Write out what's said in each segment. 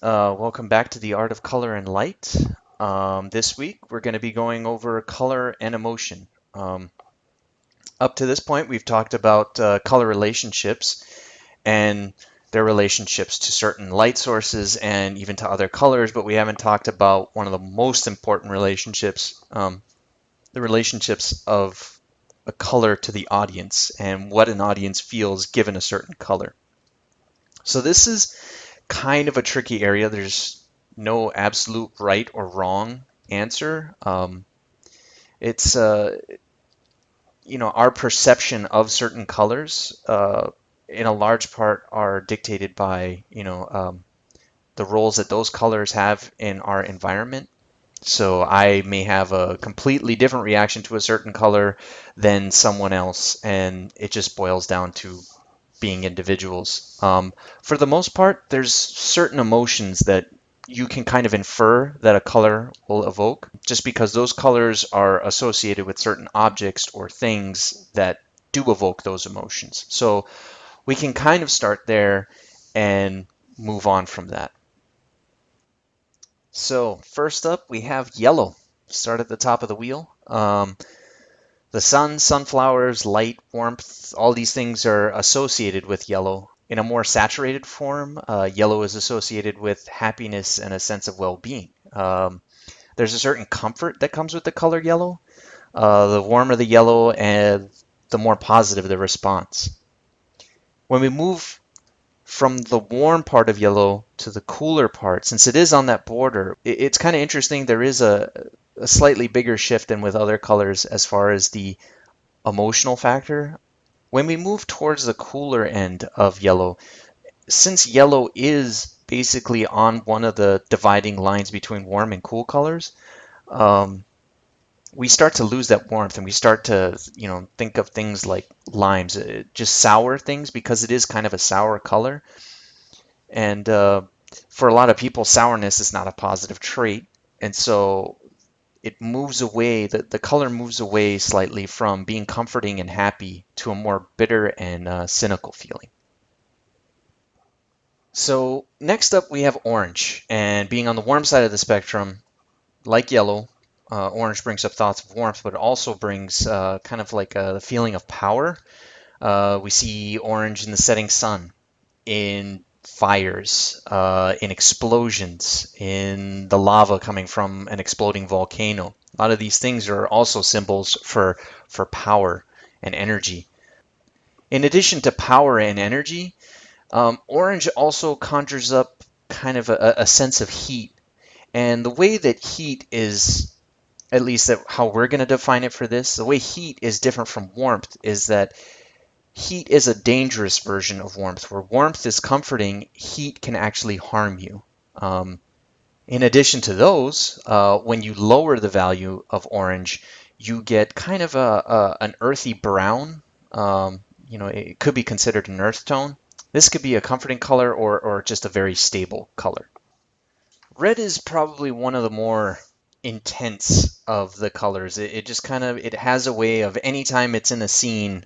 Welcome back to the Art of Color and Light. This week we're going to be going over color and emotion. Up to this point, we've talked about color relationships and their relationships to certain light sources and even to other colors, but we haven't talked about one of the most important relationships, the relationships of a color to the audience and what an audience feels given a certain color. So this is kind of a tricky area. There's no absolute right or wrong answer. It's our perception of certain colors in a large part are dictated by the roles that those colors have in our environment. So I may have a completely different reaction to a certain color than someone else, and it just boils down to being individuals. For the most part, there's certain emotions that you can kind of infer that a color will evoke just because those colors are associated with certain objects or things that do evoke those emotions. So we can kind of start there and move on from that. So first up, we have yellow. Start at the top of the wheel. The sun, sunflowers, light, warmth, all these things are associated with yellow. In a more saturated form, yellow is associated with happiness and a sense of well-being. There's a certain comfort that comes with the color yellow. The warmer the yellow, and the more positive the response. When we move from the warm part of yellow to the cooler part, since it is on that border, it's kind of interesting. There is a slightly bigger shift than with other colors as far as the emotional factor. When we move towards the cooler end of yellow, since yellow is basically on one of the dividing lines between warm and cool colors, we start to lose that warmth and we start to, think of things like limes, just sour things because it is kind of a sour color. And for a lot of people, sourness is not a positive trait. And so it moves away, the color moves away slightly from being comforting and happy to a more bitter and cynical feeling. So next up we have orange, and being on the warm side of the spectrum, like yellow, orange brings up thoughts of warmth, but it also brings kind of like the feeling of power. We see orange in the setting sun, in fires, in explosions, in the lava coming from an exploding volcano. A lot of these things are also symbols for power and energy. In addition to power and energy, orange also conjures up kind of a sense of heat. And the way that heat is, at least that how we're going to define it for this, the way heat is different from warmth is that heat is a dangerous version of warmth. Where warmth is comforting, heat can actually harm you. In addition to those, when you lower the value of orange, you get kind of an earthy brown. It could be considered an earth tone. This could be a comforting color or just a very stable color. Red is probably one of the more intense of the colors. It just kind of, it has a way of anytime it's in a scene,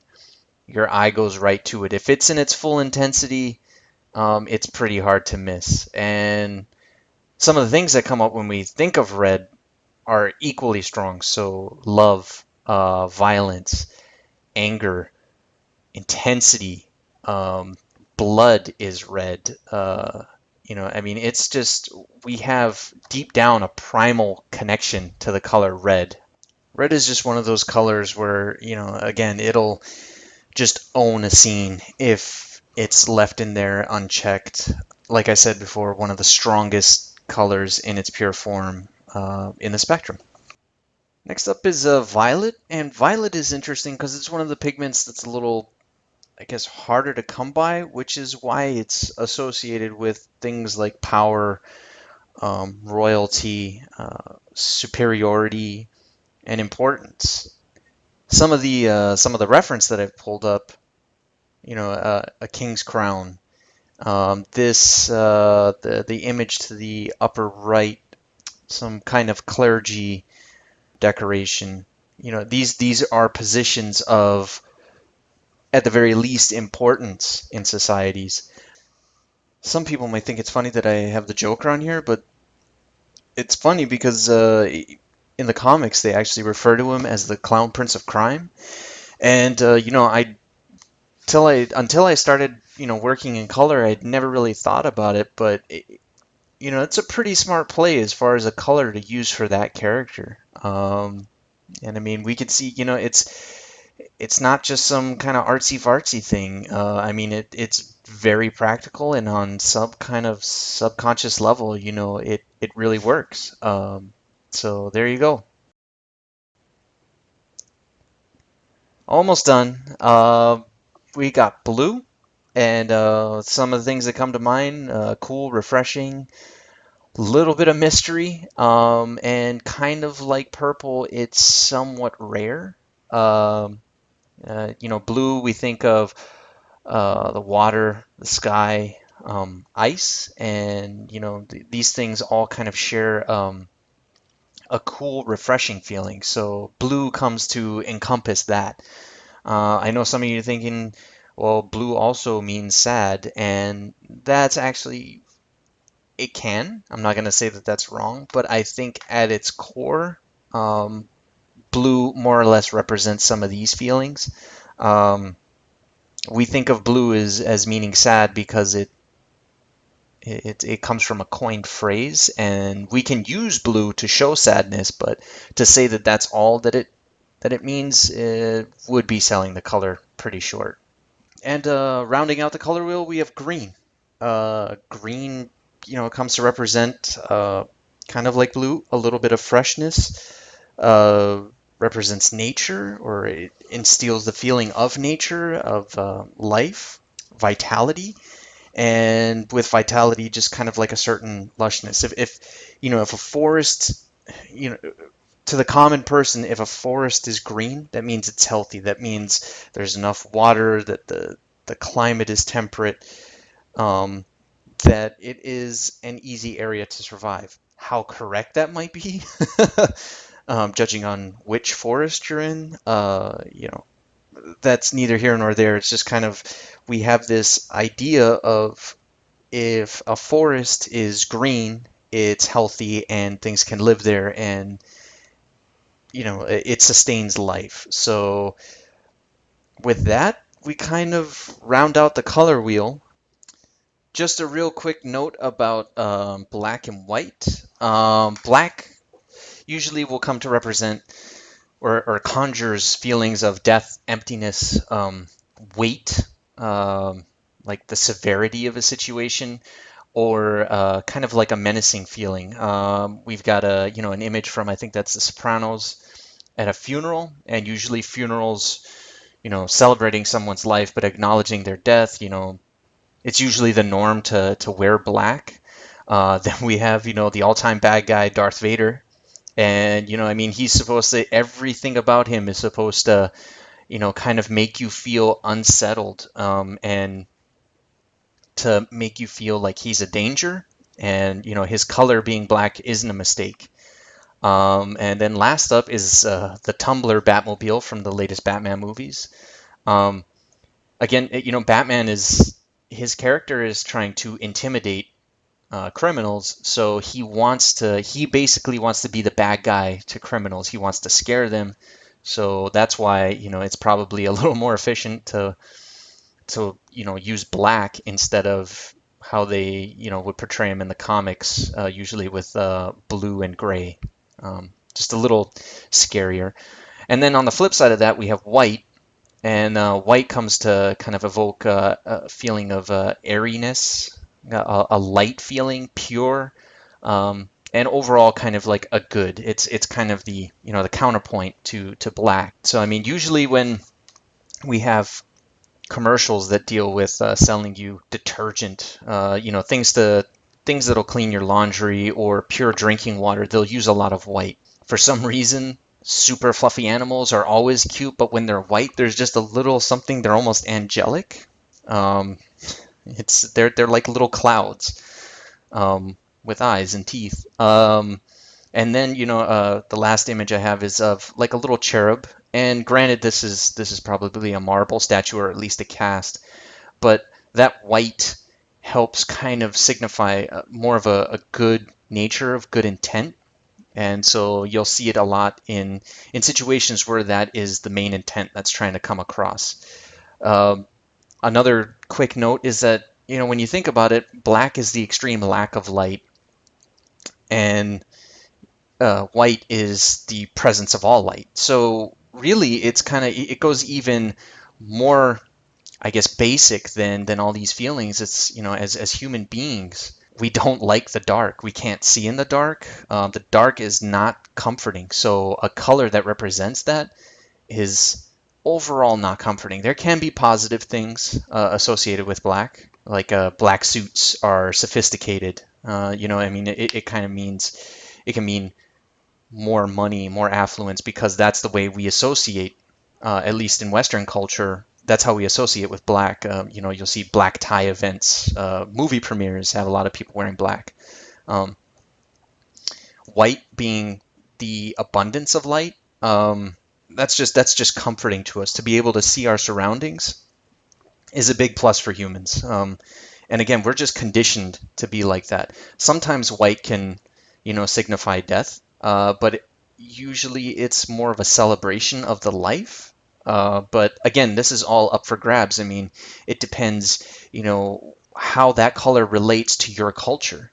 your eye goes right to it. If it's in its full intensity, it's pretty hard to miss. And some of the things that come up when we think of red are equally strong. So love, violence, anger, intensity, blood is red. It's just, we have deep down a primal connection to the color red. Red is just one of those colors where, again, it'll just own a scene if it's left in there unchecked. Like I said before, one of the strongest colors in its pure form in the spectrum. Next up is violet, and violet is interesting because it's one of the pigments that's a little, I guess, harder to come by, which is why it's associated with things like power, royalty, superiority, and importance. Some of the reference that I've pulled up, a king's crown. The image to the upper right, some kind of clergy decoration. These are positions of, at the very least, importance in societies. some people might think it's funny that I have the Joker on here, but it's funny because in the comics they actually refer to him as the Clown Prince of Crime. And I till I until I started working in color, I'd never really thought about it, but it's a pretty smart play as far as a color to use for that character. And I mean, we could see, it's not just some kind of artsy fartsy thing. I mean, it's very practical, and on some kind of subconscious level, it really works. So there you go. Almost done. We got blue, and some of the things that come to mind: cool, refreshing, little bit of mystery, and kind of like purple, it's somewhat rare. Um, Blue, we think of the water, the sky, ice, and these things all kind of share a cool, refreshing feeling. So blue comes to encompass that. I know some of you are thinking, well, blue also means sad, and that's actually it can. I'm not going to say that that's wrong, but I think at its core, um, blue more or less represents some of these feelings. Um, we think of blue as meaning sad because it comes from a coined phrase, and we can use blue to show sadness, but to say that that's all that it means would be selling the color pretty short. And rounding out the color wheel, we have green. Green, comes to represent kind of like blue, a little bit of freshness. Uh, Represents nature, or it instills the feeling of nature, of life, vitality, and with vitality, just kind of like a certain lushness. If a forest, you know, to the common person, if a forest is green, that means it's healthy. That means there's enough water, that the climate is temperate, um, that it is an easy area to survive. How correct that might be, judging on which forest you're in, that's neither here nor there. It's just kind of, we have this idea of, if a forest is green, it's healthy and things can live there, and it sustains life. So with that, we kind of round out the color wheel. Just a real quick note about black and white. Black usually will come to represent, or conjures feelings of death, emptiness, weight, like the severity of a situation, or kind of like a menacing feeling. We've got an image from, I think that's The Sopranos, at a funeral, and usually funerals, celebrating someone's life but acknowledging their death. It's usually the norm to wear black. Then we have the all-time bad guy, Darth Vader, and I mean, he's supposed to, everything about him is supposed to kind of make you feel unsettled, and to make you feel like he's a danger. And his color being black isn't a mistake. And then last up is the Tumbler Batmobile from the latest Batman movies. Um, Again, Batman is, his character is trying to intimidate criminals, so he basically wants to be the bad guy to criminals. He wants to scare them. So that's why it's probably a little more efficient to use black instead of how they would portray him in the comics, usually with blue and gray. Just a little scarier. And then on the flip side of that, we have white, and white comes to kind of evoke a feeling of airiness, a light feeling, pure, and overall kind of like a good. It's kind of the counterpoint to black. So I mean, usually when we have commercials that deal with selling you detergent, things that'll clean your laundry, or pure drinking water, they'll use a lot of white. For some reason, super fluffy animals are always cute, but when they're white, there's just a little something. They're almost angelic. Um, they're like little clouds, with eyes and teeth. And then the last image I have is of like a little cherub. And granted, this is probably a marble statue, or at least a cast, but that white helps kind of signify more of a good nature, of good intent. And so you'll see it a lot in situations where that is the main intent that's trying to come across. Um, Another quick note is that, when you think about it, black is the extreme lack of light, and white is the presence of all light. So really, it goes even more, I guess, basic than all these feelings. It's, as human beings, we don't like the dark. We can't see in the dark. The dark is not comforting. So a color that represents that is overall not comforting. There can be positive things associated with black, like black suits are sophisticated. I mean, it kind of means, it can mean more money, more affluence, because that's the way we associate, at least in Western culture. That's how we associate with black. You'll see black tie events, movie premieres have a lot of people wearing black. Um, White being the abundance of light. That's just comforting to us to be able to see our surroundings is a big plus for humans. And again, we're just conditioned to be like that. Sometimes white can, signify death, but usually it's more of a celebration of the life. But again, this is all up for grabs. I mean, it depends, how that color relates to your culture,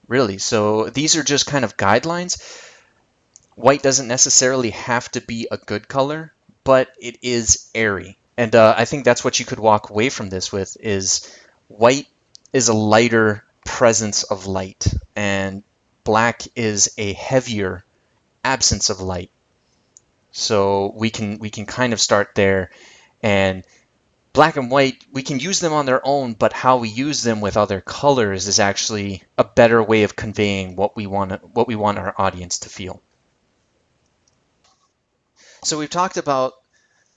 really. So these are just kind of guidelines. White doesn't necessarily have to be a good color, but it is airy. And I think that's what you could walk away from this with is white is a lighter presence of light, and black is a heavier absence of light. So we can kind of start there, and black and white, we can use them on their own, but how we use them with other colors is actually a better way of conveying what we want our audience to feel. So we've talked about,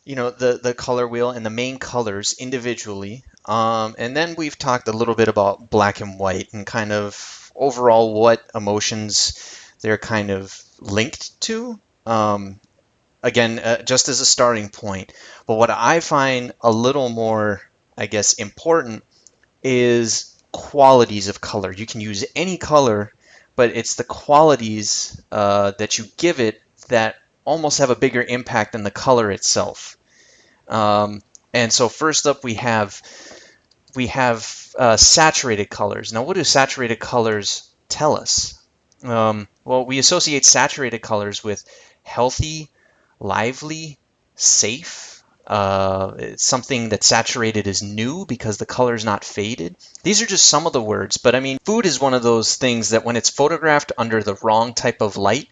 the color wheel and the main colors individually. And then we've talked a little bit about black and white and kind of overall what emotions they're kind of linked to. Again, just as a starting point. But what I find a little more, I guess, important is qualities of color. You can use any color, but it's the qualities that you give it that almost have a bigger impact than the color itself. And so first up, we have saturated colors. Now, what do saturated colors tell us? Well, we associate saturated colors with healthy, lively, safe. It's something that's saturated is new because the color is not faded. These are just some of the words, but I mean, food is one of those things that when it's photographed under the wrong type of light,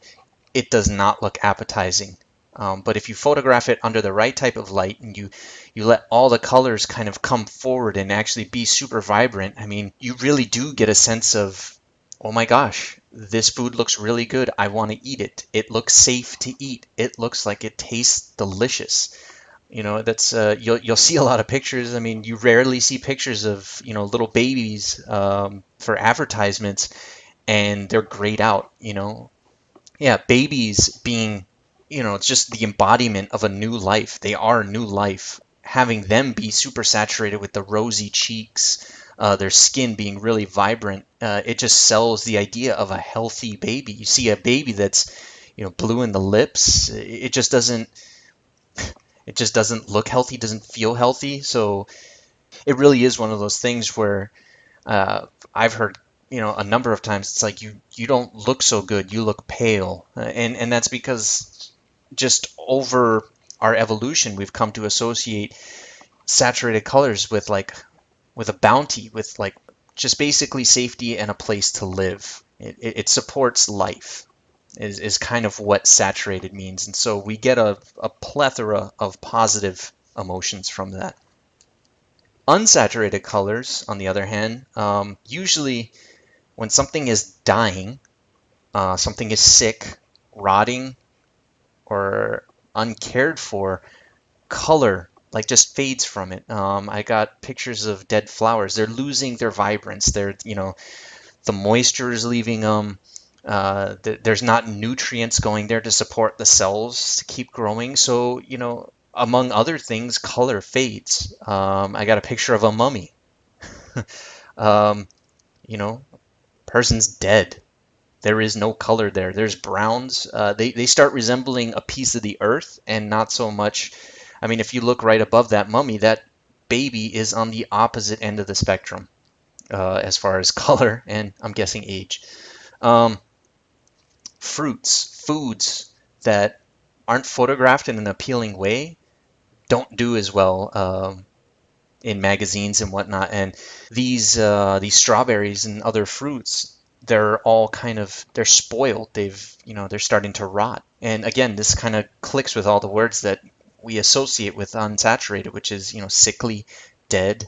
it does not look appetizing. But if you photograph it under the right type of light and you let all the colors kind of come forward and actually be super vibrant, I mean, you really do get a sense of, oh my gosh, this food looks really good. I want to eat it. It looks safe to eat. It looks like it tastes delicious. That's you'll see a lot of pictures. I mean, you rarely see pictures of little babies for advertisements, and they're grayed out. Yeah, babies being, it's just the embodiment of a new life. They are new life. Having them be super saturated with the rosy cheeks, their skin being really vibrant, it just sells the idea of a healthy baby. You see a baby that's, blue in the lips. It just doesn't look healthy, doesn't feel healthy. So it really is one of those things where I've heard, a number of times it's like you don't look so good, you look pale, and that's because just over our evolution we've come to associate saturated colors with a bounty, with like just basically safety and a place to live. It supports life is kind of what saturated means, and so we get a plethora of positive emotions from that. Unsaturated colors, on the other hand, usually when something is dying, something is sick, rotting, or uncared for, color like just fades from it. I got pictures of dead flowers. They're losing their vibrance. The moisture is leaving them. There's not nutrients going there to support the cells to keep growing. So, among other things, color fades. I got a picture of a mummy. Um, you know, person's dead. There is no color there. There's browns. They start resembling a piece of the earth and not so much. I mean, if you look right above that mummy, that baby is on the opposite end of the spectrum as far as color and I'm guessing age. Um, foods that aren't photographed in an appealing way don't do as well in magazines and whatnot. And these strawberries and other fruits, they're all kind of they're spoiled. They're starting to rot. And again, this kind of clicks with all the words that we associate with unsaturated, which is sickly, dead,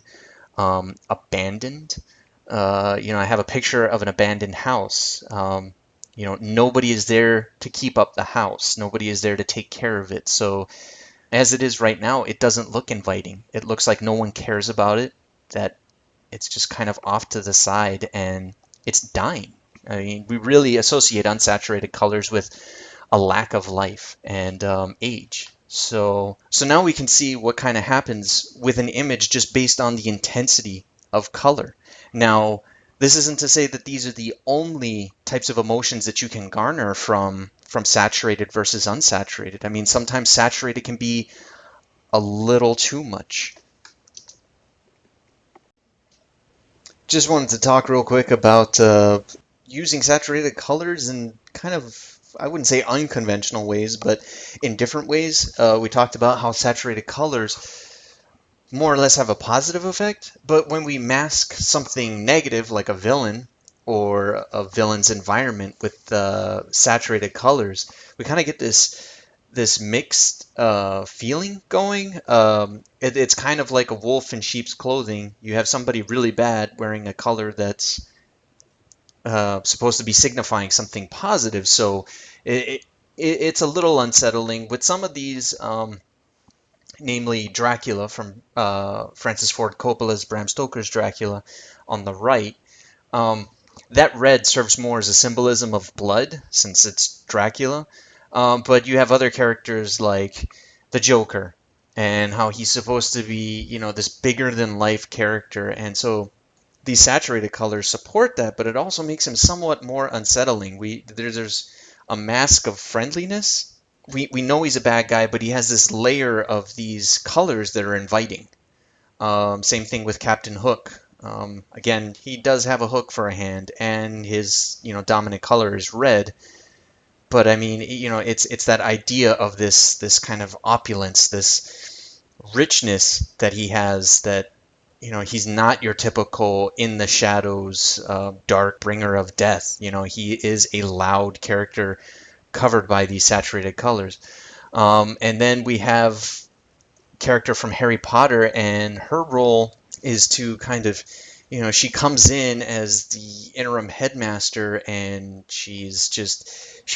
abandoned. I have a picture of an abandoned house. Nobody is there to keep up the house. Nobody is there to take care of it. So as it is right now, it doesn't look inviting. It looks like no one cares about it, that it's just kind of off to the side and it's dying. I mean, we really associate unsaturated colors with a lack of life and age. So now we can see what kind of happens with an image just based on the intensity of color. Now, this isn't to say that these are the only types of emotions that you can garner from saturated versus unsaturated. I mean, sometimes saturated can be a little too much. Just wanted to talk real quick about using saturated colors in kind of, I wouldn't say unconventional ways, but in different ways. We talked about how saturated colors more or less have a positive effect, but when we mask something negative like a villain or a villain's environment with saturated colors, we kind of get this mixed feeling going. It's kind of like a wolf in sheep's clothing. You have somebody really bad wearing a color that's supposed to be signifying something positive, so it's a little unsettling with some of these. Namely Dracula from Francis Ford Coppola's Bram Stoker's Dracula on the right. Um, that red serves more as a symbolism of blood since it's Dracula. But you have other characters like the Joker and how he's supposed to be, this bigger than life character. And so these saturated colors support that, but it also makes him somewhat more unsettling. There's a mask of friendliness. We know he's a bad guy, but he has this layer of these colors that are inviting. Same thing with Captain Hook. Again, he does have a hook for a hand, and his dominant color is red. But I mean, it's that idea of this kind of opulence, this richness that he has that he's not your typical in the shadows, dark bringer of death. He is a loud character covered by these saturated colors. And then we have character from Harry Potter, and her role is to kind of, she comes in as the interim headmaster, and she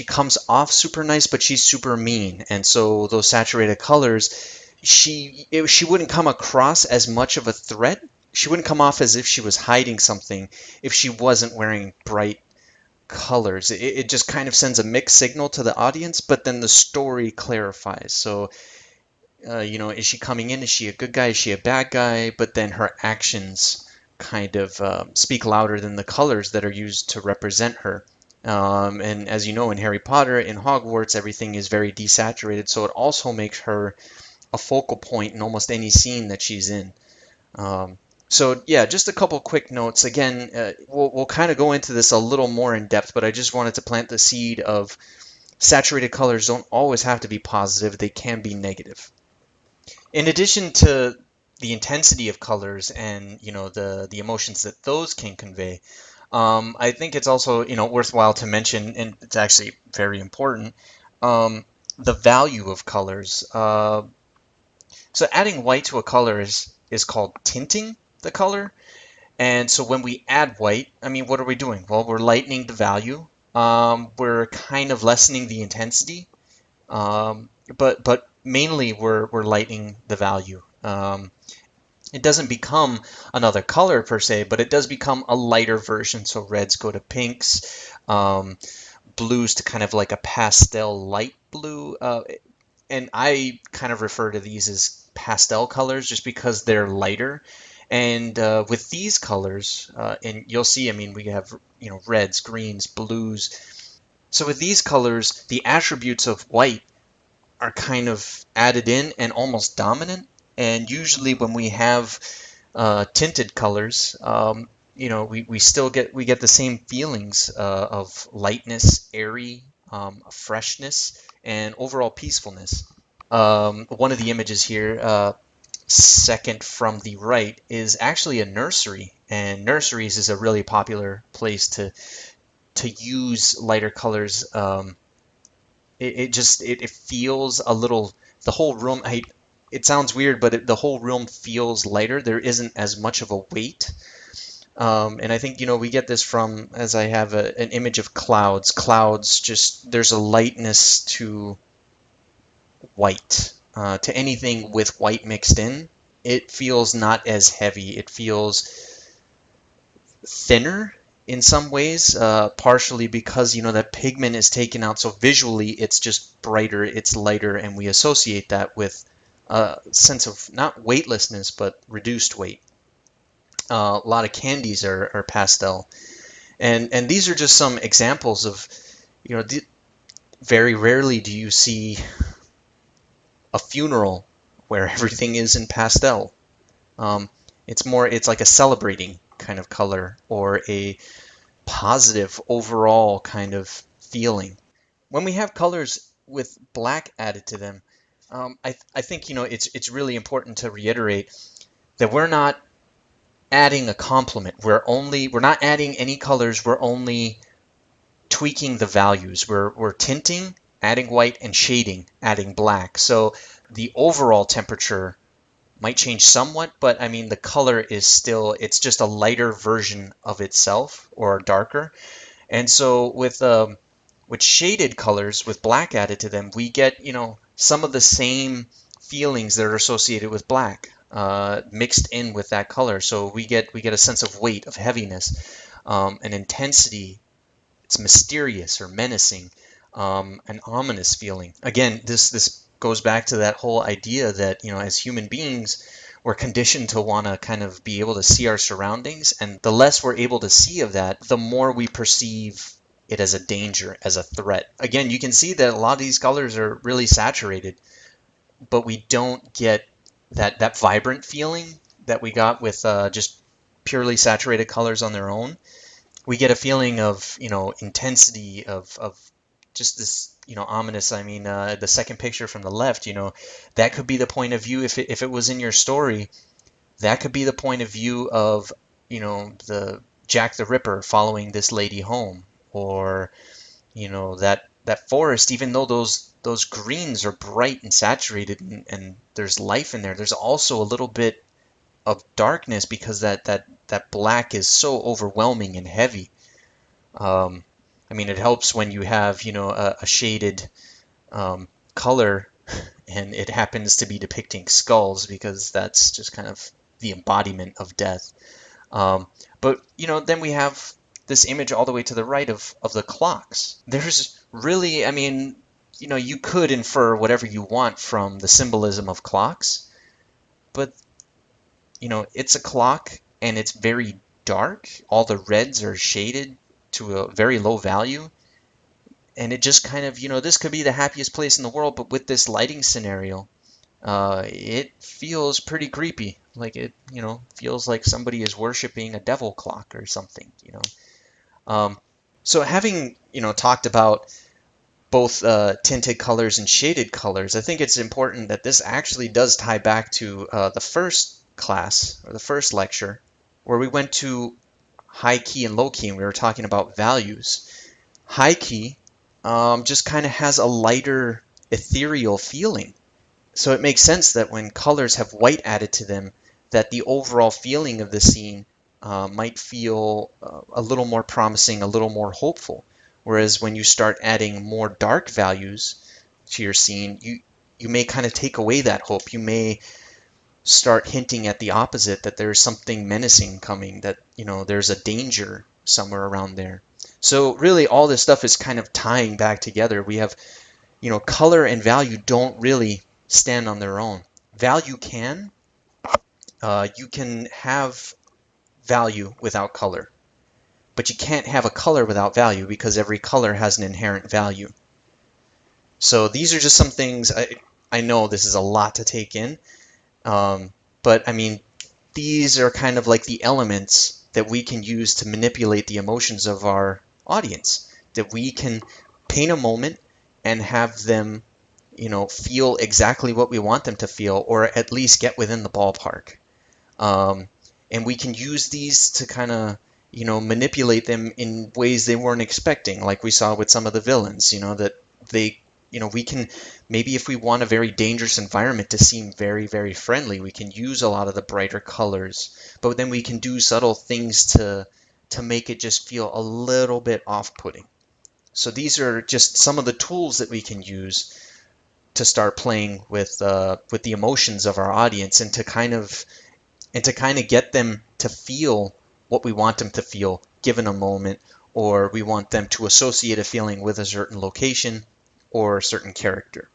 comes off super nice, but she's super mean. And so those saturated colors, she wouldn't come across as much of a threat. She wouldn't come off as if she was hiding something if she wasn't wearing bright colors. It just kind of sends a mixed signal to the audience, but then the story clarifies. So, is she coming in? Is she a good guy? Is she a bad guy? But then her actions kind of speak louder than the colors that are used to represent her. And as you know, in Harry Potter, in Hogwarts, everything is very desaturated, so it also makes her a focal point in almost any scene that she's in. So yeah, just a couple quick notes. Again, we'll kind of go into this a little more in depth, but I just wanted to plant the seed of saturated colors don't always have to be positive, they can be negative. In addition to the intensity of colors and the emotions that those can convey, I think it's also worthwhile to mention, and it's actually very important, the value of colors. So adding white to a color is called tinting the color. And so when we add white, I mean, what are we doing? Well, we're lightening the value. We're kind of lessening the intensity. But mainly we're lightening the value. It doesn't become another color per se, but it does become a lighter version. So reds go to pinks, blues to kind of like a pastel light blue. And I kind of refer to these as pastel colors just because they're lighter And with these colors, and you'll see, I mean, we have, reds, greens, blues. So with these colors, the attributes of white are kind of added in and almost dominant. And usually when we have tinted colors, we still get the same feelings of lightness, airy, freshness, and overall peacefulness. One of the images here, second from the right, is actually a nursery, and nurseries is a really popular place to use lighter colors. It feels a little, the whole room. It sounds weird, but the whole room feels lighter. There isn't as much of a weight. And I think, we get this from, as I have an image of clouds. Clouds, just, there's a lightness to white, to anything with white mixed in. It feels not as heavy. It feels thinner in some ways, partially because, that pigment is taken out. So visually, it's just brighter, it's lighter, and we associate that with a sense of not weightlessness, but reduced weight. A lot of candies are pastel. And these are just some examples of, very rarely do you see a funeral where everything is in pastel. It's like a celebrating kind of color, or a positive overall kind of feeling. When we have colors with black added to them, I think, it's really important to reiterate that we're not adding a complement. We're not adding any colors. We're only tweaking the values. We're tinting, adding white, and shading, adding black. So the overall temperature might change somewhat, but I mean, the color is still, it's just a lighter version of itself, or darker. And so with shaded colors with black added to them, we get, some of the same feelings that are associated with black, mixed in with that color. So we get a sense of weight, of heaviness, an intensity. It's mysterious or menacing, an ominous feeling. Again, this goes back to that whole idea that, as human beings, we're conditioned to want to kind of be able to see our surroundings, and the less we're able to see of that, the more we perceive it as a danger, as a threat. Again, you can see that a lot of these colors are really saturated, but we don't get that vibrant feeling that we got with just purely saturated colors on their own. We get a feeling of, intensity, of just this, ominous. I mean, the second picture from the left, that could be the point of view. If it was in your story, that could be the point of view of, the Jack the Ripper following this lady home, or, that forest. Even though those greens are bright and saturated, and there's life in there, there's also a little bit of darkness, because that black is so overwhelming and heavy. I mean, it helps when you have, a shaded color, and it happens to be depicting skulls, because that's just kind of the embodiment of death. But then we have this image all the way to the right of the clocks. There's really, I mean, you could infer whatever you want from the symbolism of clocks, but it's a clock, and it's very dark. All the reds are shaded to a very low value. And it just kind of, this could be the happiest place in the world, but with this lighting scenario, it feels pretty creepy. Like it, feels like somebody is worshiping a devil clock or something. So having, talked about both tinted colors and shaded colors, I think it's important that this actually does tie back to the first class, or the first lecture, where we went to high key and low key, and we were talking about values. High key just kind of has a lighter, ethereal feeling. So it makes sense that when colors have white added to them, that the overall feeling of the scene might feel a little more promising, a little more hopeful. Whereas when you start adding more dark values to your scene, you may kind of take away that hope. You may start hinting at the opposite, that there's something menacing coming, that there's a danger somewhere around there. So really all this stuff is kind of tying back together. We have, color and value don't really stand on their own. Value can, You can have value without color, but you can't have a color without value because every color has an inherent value. So these are just some things. I know this is a lot to take in, but I mean, these are kind of like the elements that we can use to manipulate the emotions of our audience, that we can paint a moment and have them, feel exactly what we want them to feel, or at least get within the ballpark. Um, and we can use these to kind of, manipulate them in ways they weren't expecting, like we saw with some of the villains, that they, we can, maybe if we want a very dangerous environment to seem very, very friendly, we can use a lot of the brighter colors, but then we can do subtle things to make it just feel a little bit off-putting. So these are just some of the tools that we can use to start playing with the emotions of our audience and to kind of get them to feel what we want them to feel given a moment, or we want them to associate a feeling with a certain location or a certain character.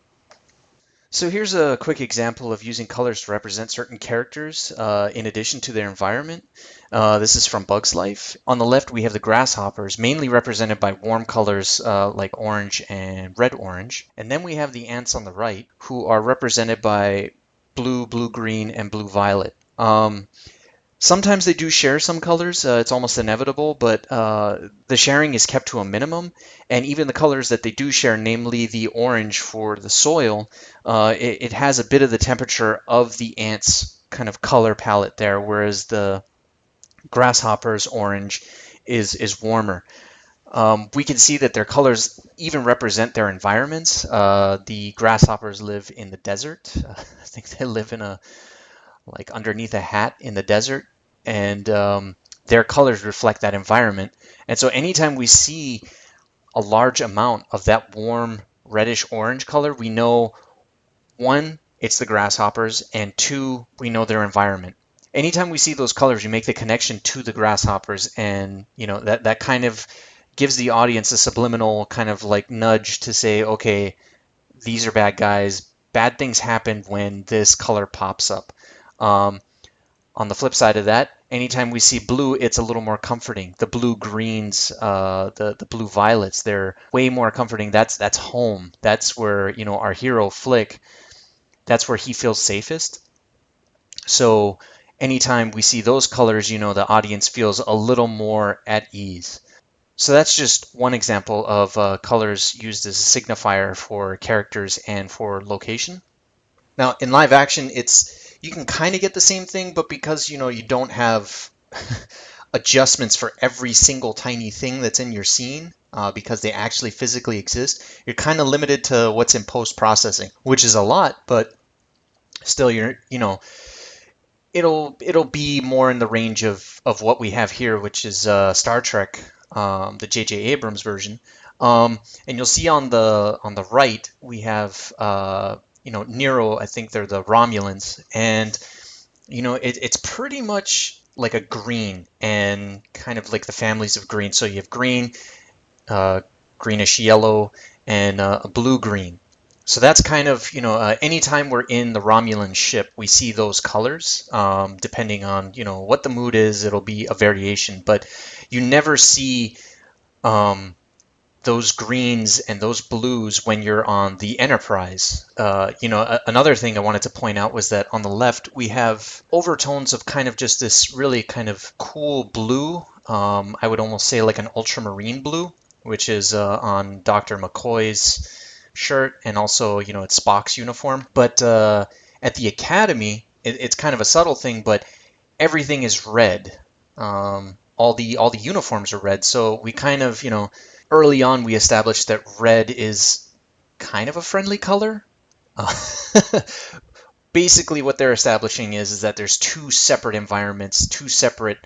So here's a quick example of using colors to represent certain characters in addition to their environment. This is from Bug's Life. On the left, we have the grasshoppers, mainly represented by warm colors like orange and red-orange. And then we have the ants on the right, who are represented by blue, blue-green, and blue-violet. Sometimes they do share some colors. It's almost inevitable, but the sharing is kept to a minimum. And even the colors that they do share, namely the orange for the soil, it has a bit of the temperature of the ants' kind of color palette there, whereas the grasshopper's orange is warmer. We can see that their colors even represent their environments. The grasshoppers live in the desert. I think they live in a like underneath a hat in the desert, and their colors reflect that environment. And so anytime we see a large amount of that warm reddish orange color, we know one, it's the grasshoppers, and two, we know their environment. Anytime we see those colors, you make the connection to the grasshoppers, and that kind of gives the audience a subliminal kind of like nudge to say, okay, these are bad guys. Bad things happen when this color pops up. Um, on the flip side of that, anytime we see blue, it's a little more comforting. The blue greens, the blue violets, they're way more comforting. That's home. That's where our hero Flick. That's where he feels safest. So anytime we see those colors, the audience feels a little more at ease. So that's just one example of colors used as a signifier for characters and for location. Now, in live action, you can kind of get the same thing, but because you don't have adjustments for every single tiny thing that's in your scene, because they actually physically exist, you're kind of limited to what's in post processing, which is a lot, but still, it'll be more in the range of what we have here, which is Star Trek, the J.J. Abrams version. And you'll see on the right we have Nero. I think they're the Romulans, and it's pretty much like a green and kind of like the families of green. So you have green, greenish yellow, and a blue green. So that's kind of, anytime we're in the Romulan ship, we see those colors. Depending on, what the mood is, it'll be a variation. But you never see those greens and those blues when you're on the Enterprise. Another thing I wanted to point out was that on the left, we have overtones of kind of just this really kind of cool blue. I would almost say like an ultramarine blue, which is on Dr. McCoy's shirt, and also it's Spock's uniform. But at the Academy, it's kind of a subtle thing, but everything is red. All the uniforms are red, so we kind of early on we established that red is kind of a friendly color. Uh, Basically, what they're establishing is that there's two separate environments, two separate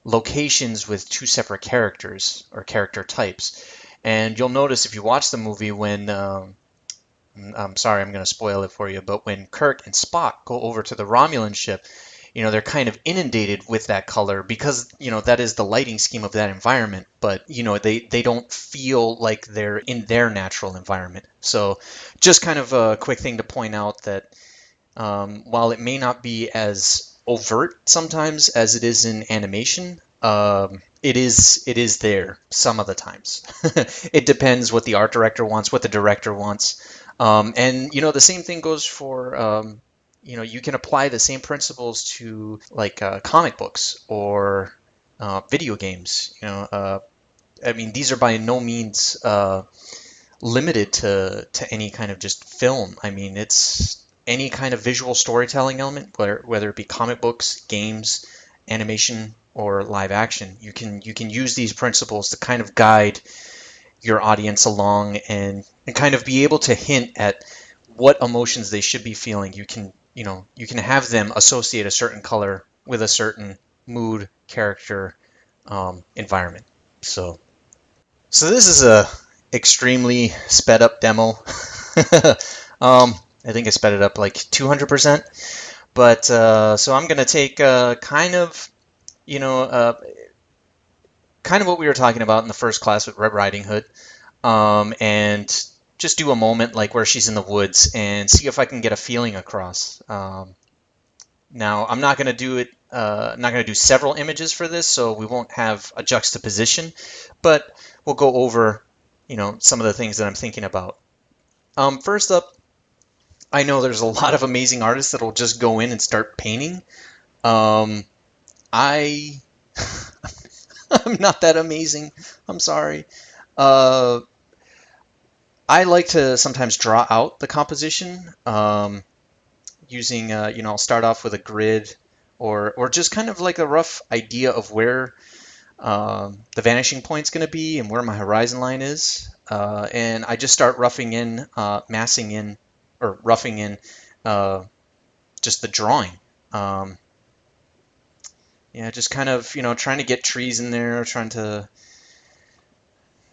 locations with two separate characters or character types. And you'll notice if you watch the movie when I'm sorry, I'm going to spoil it for you, but when Kirk and Spock go over to the Romulan ship, they're kind of inundated with that color because, that is the lighting scheme of that environment, but, they don't feel like they're in their natural environment. So just kind of a quick thing to point out that while it may not be as overt sometimes as it is in animation. It is there some of the times. It depends what the art director wants, what the director wants, and the same thing goes for you can apply the same principles to like comic books or video games. I mean, these are by no means limited to any kind of just film. I mean, it's any kind of visual storytelling element, whether it be comic books, games, animation, or live action. You can use these principles to kind of guide your audience along and kind of be able to hint at what emotions they should be feeling. You can have them associate a certain color with a certain mood, character, environment. So this is a extremely sped up demo. I think I sped it up like 200%. But so I'm gonna take you know uh, kind of what we were talking about in the first class with Red Riding Hood, and just do a moment like where she's in the woods and see if I can get a feeling across. Now I'm not gonna do it. I'm not gonna do several images for this, so we won't have a juxtaposition, but we'll go over some of the things that I'm thinking about. First up, I know there's a lot of amazing artists that'll just go in and start painting. Um, I I'm not that amazing. I'm sorry. Uh, I like to sometimes draw out the composition using I'll start off with a grid or just kind of like a rough idea of where the vanishing point's going to be and where my horizon line is. And I just start massing in, or roughing in uh, just the drawing. Um, yeah, just kind of, trying to get trees in there, trying to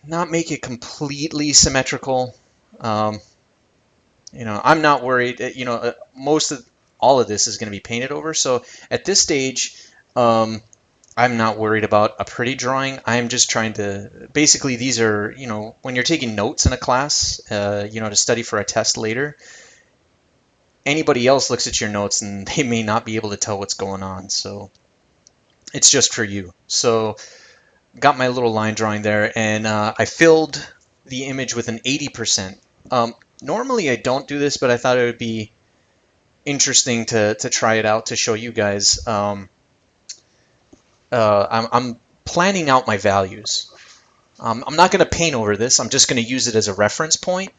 not make it completely symmetrical. Um, I'm not worried. Most of all of this is going to be painted over. So at this stage, um, I'm not worried about a pretty drawing. I'm just trying to, basically, these are, when you're taking notes in a class, to study for a test later, anybody else looks at your notes and they may not be able to tell what's going on. So it's just for you. So got my little line drawing there, and I filled the image with an 80%. Normally I don't do this, but I thought it would be interesting to try it out to show you guys. I'm planning out my values. I'm not going to paint over this. I'm just going to use it as a reference point,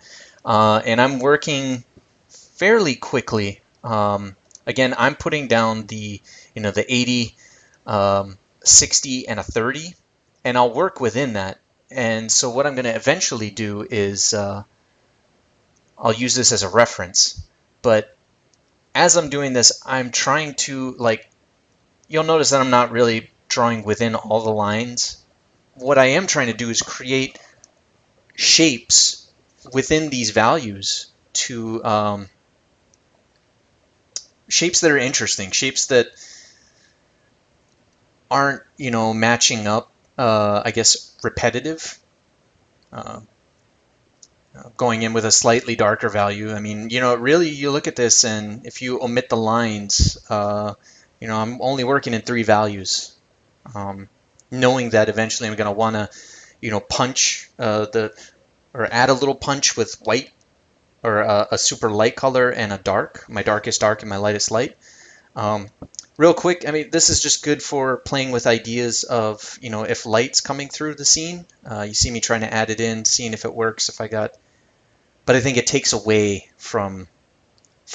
and I'm working fairly quickly. Again, I'm putting down the 80, 60, and a 30, and I'll work within that. And so what I'm going to eventually do is I'll use this as a reference. But as I'm doing this, I'm trying to, you'll notice that I'm not really drawing within all the lines. What I am trying to do is create shapes within these values to shapes that are interesting, shapes that aren't, matching up, I guess, repetitive. Uh, Going in with a slightly darker value. I mean, really, you look at this, and if you omit the lines, I'm only working in 3 values, knowing that eventually I'm going to want to, punch or add a little punch with white or a super light color and a dark, my darkest dark and my lightest light. Real quick, I mean, this is just good for playing with ideas of, if light's coming through the scene. You see me trying to add it in, seeing if it works, but I think it takes away from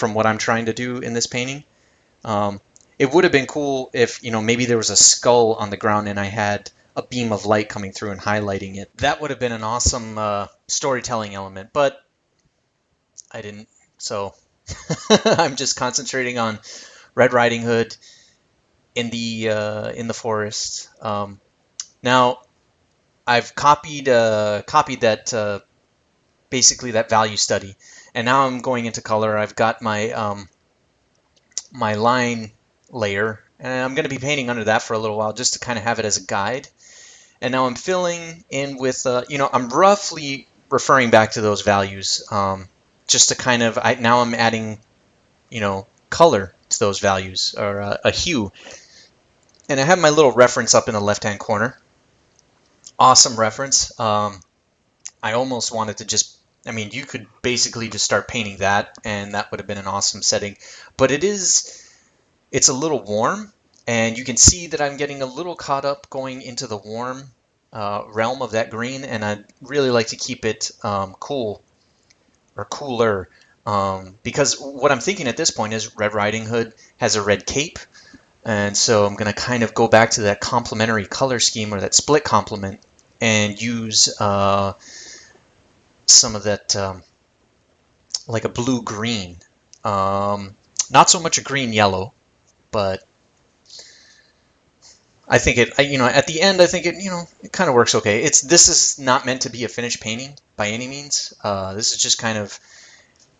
what I'm trying to do in this painting. It would have been cool if, maybe there was a skull on the ground and I had a beam of light coming through and highlighting it. That would have been an awesome storytelling element, but I didn't. So I'm just concentrating on Red Riding Hood in the forest. Now I've copied that basically that value study, and now I'm going into color. I've got my my line layer, and I'm going to be painting under that for a little while just to kind of have it as a guide. And now I'm filling in with I'm roughly referring back to those values, just to kind of now I'm adding color to those values, or a hue. And I have my little reference up in the left-hand corner. Awesome reference. I almost wanted to just, I mean, you could basically just start painting that, and that would have been an awesome setting. But it's a little warm, and you can see that I'm getting a little caught up going into the warm realm of that green, and I'd really like to keep it cool or cooler. Because what I'm thinking at this point is Red Riding Hood has a red cape, and so I'm going to kind of go back to that complementary color scheme, or that split complement, and use some of that, like a blue-green. Not so much a green-yellow, but I think at the end, I think it kind of works okay. This is not meant to be a finished painting by any means. This is just kind of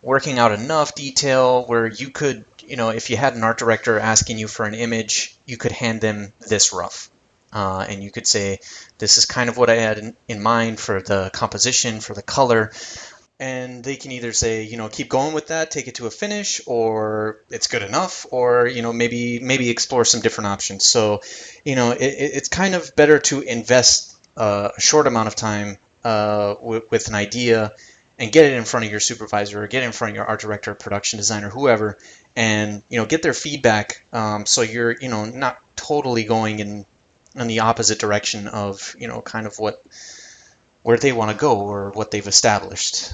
working out enough detail where you could, if you had an art director asking you for an image, you could hand them this rough. And you could say, this is kind of what I had in mind for the composition, for the color. And they can either say, keep going with that, take it to a finish, or it's good enough, or, maybe explore some different options. So, it's kind of better to invest a short amount of time with an idea and get it in front of your supervisor, or get it in front of your art director, production designer, whoever, and, get their feedback, so you're, not totally going in the opposite direction of, kind of where they want to go, or what they've established.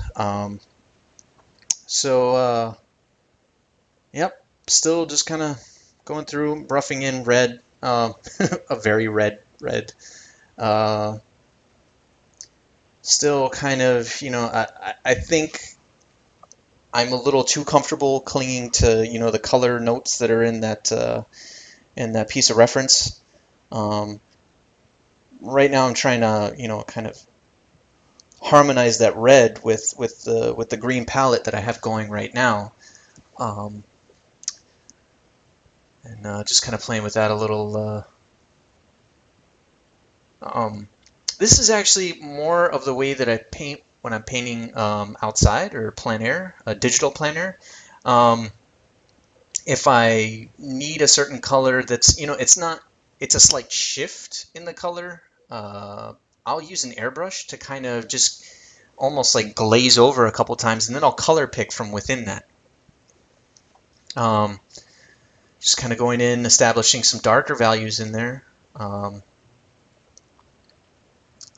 Yep, still just kind of going through, roughing in red, a very red. Still kind of, I think I'm a little too comfortable clinging to, the color notes that are in that piece of reference. Right now I'm trying to, kind of harmonize that red with the green palette that I have going right now, and just kind of playing with that a little. This is actually more of the way that I paint when I'm painting outside, or plein air, a digital plein air. If I need a certain color that's, it's a slight shift in the color. I'll use an airbrush to kind of just almost like glaze over a couple times, and then I'll color pick from within that. Just kind of going in, establishing some darker values in there.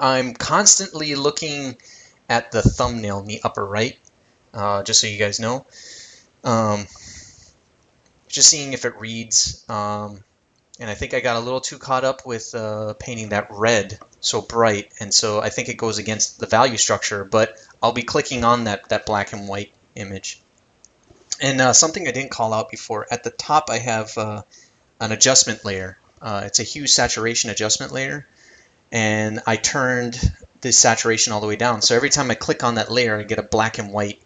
I'm constantly looking at the thumbnail in the upper right, just so you guys know. Just seeing if it reads. And I think I got a little too caught up with painting that red so bright, and so I think it goes against the value structure, but I'll be clicking on that black and white image. And something I didn't call out before, at the top I have an adjustment layer. It's a hue saturation adjustment layer, and I turned the saturation all the way down. So every time I click on that layer, I get a black and white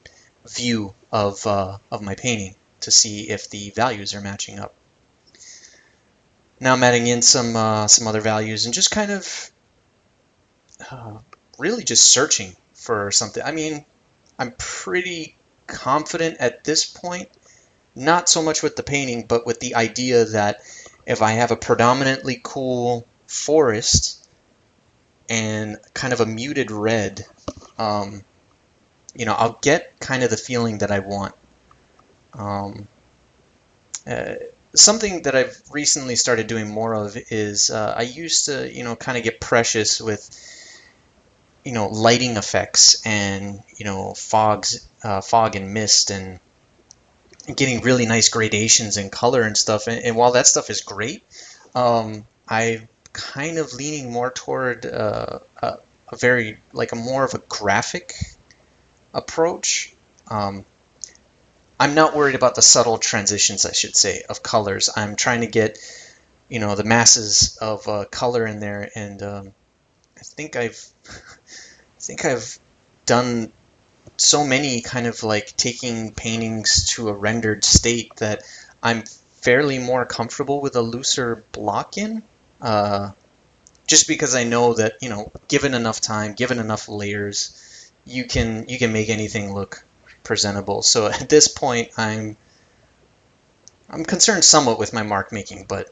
view of my painting to see if the values are matching up. Now I'm adding in some other values, and just kind of really just searching for something. I mean, I'm pretty confident at this point, not so much with the painting, but with the idea that if I have a predominantly cool forest and kind of a muted red, I'll get kind of the feeling that I want. Something that I've recently started doing more of is I used to, kind of get precious with, lighting effects and, fog and mist, and getting really nice gradations and color and stuff. And while that stuff is great, I'm kind of leaning more toward a more of a graphic approach. I'm not worried about the subtle transitions, I should say, of colors. I'm trying to get, the masses of color in there, and I think I've done so many kind of like taking paintings to a rendered state that I'm fairly more comfortable with a looser block-in, just because I know that, given enough time, given enough layers, you can make anything look presentable. So at this point, I'm I'm concerned somewhat with my mark making, but